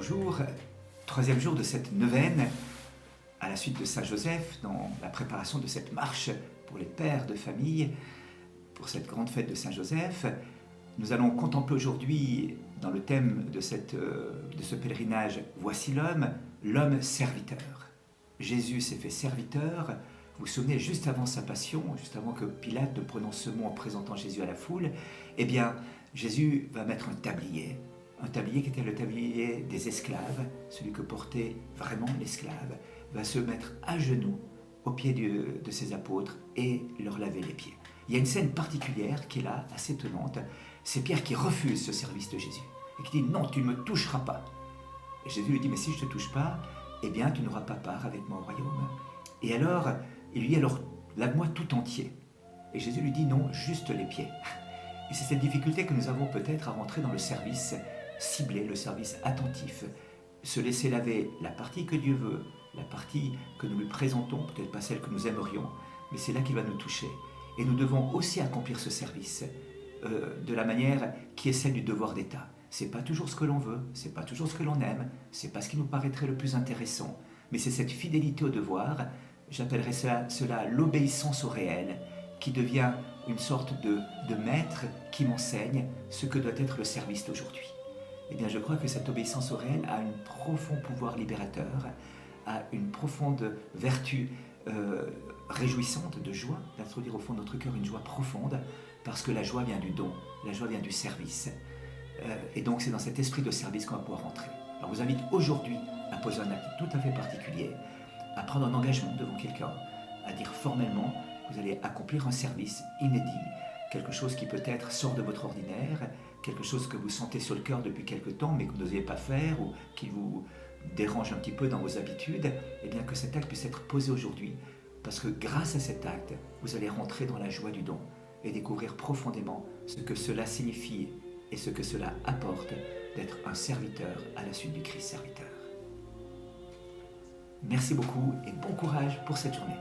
Bonjour, troisième jour de cette neuvaine, à la suite de Saint Joseph, dans la préparation de cette marche pour les pères de famille, pour cette grande fête de Saint Joseph. Nous allons contempler aujourd'hui, dans le thème de ce pèlerinage, voici l'homme serviteur. Jésus s'est fait serviteur. Vous vous souvenez, juste avant sa passion, juste avant que Pilate ne prononce ce mot en présentant Jésus à la foule, eh bien, Jésus va mettre un tablier qui était le tablier des esclaves, celui que portait vraiment l'esclave, va se mettre à genoux aux pieds de ses apôtres et leur laver les pieds. Il y a une scène particulière qui est là, assez étonnante. C'est Pierre qui refuse ce service de Jésus et qui dit « Non, tu ne me toucheras pas ». Et Jésus lui dit « Mais si je ne te touche pas, eh bien tu n'auras pas part avec moi au royaume ». Et alors, il lui dit « Alors, lave-moi tout entier ». Et Jésus lui dit « Non, juste les pieds ». Et c'est cette difficulté que nous avons peut-être à rentrer dans le service ciblé, le service attentif, se laisser laver la partie que Dieu veut, la partie que nous lui présentons, peut-être pas celle que nous aimerions, mais c'est là qu'il va nous toucher. Et nous devons aussi accomplir ce service de la manière qui est celle du devoir d'État. C'est pas toujours ce que l'on veut, c'est pas toujours ce que l'on aime, c'est pas ce qui nous paraîtrait le plus intéressant, mais c'est cette fidélité au devoir, j'appellerais cela l'obéissance au réel, qui devient une sorte de maître qui m'enseigne ce que doit être le service d'aujourd'hui. Eh bien, je crois que cette obéissance au réel a un profond pouvoir libérateur, a une profonde vertu réjouissante de joie, d'introduire au fond de notre cœur une joie profonde, parce que la joie vient du don, la joie vient du service. Et donc, c'est dans cet esprit de service qu'on va pouvoir rentrer. Alors, je vous invite aujourd'hui à poser un acte tout à fait particulier, à prendre un engagement devant quelqu'un, à dire formellement que vous allez accomplir un service inédit, quelque chose qui peut-être sort de votre ordinaire, quelque chose que vous sentez sur le cœur depuis quelque temps mais que vous n'osiez pas faire ou qui vous dérange un petit peu dans vos habitudes, et bien que cet acte puisse être posé aujourd'hui, parce que grâce à cet acte, vous allez rentrer dans la joie du don et découvrir profondément ce que cela signifie et ce que cela apporte d'être un serviteur à la suite du Christ serviteur. Merci beaucoup et bon courage pour cette journée.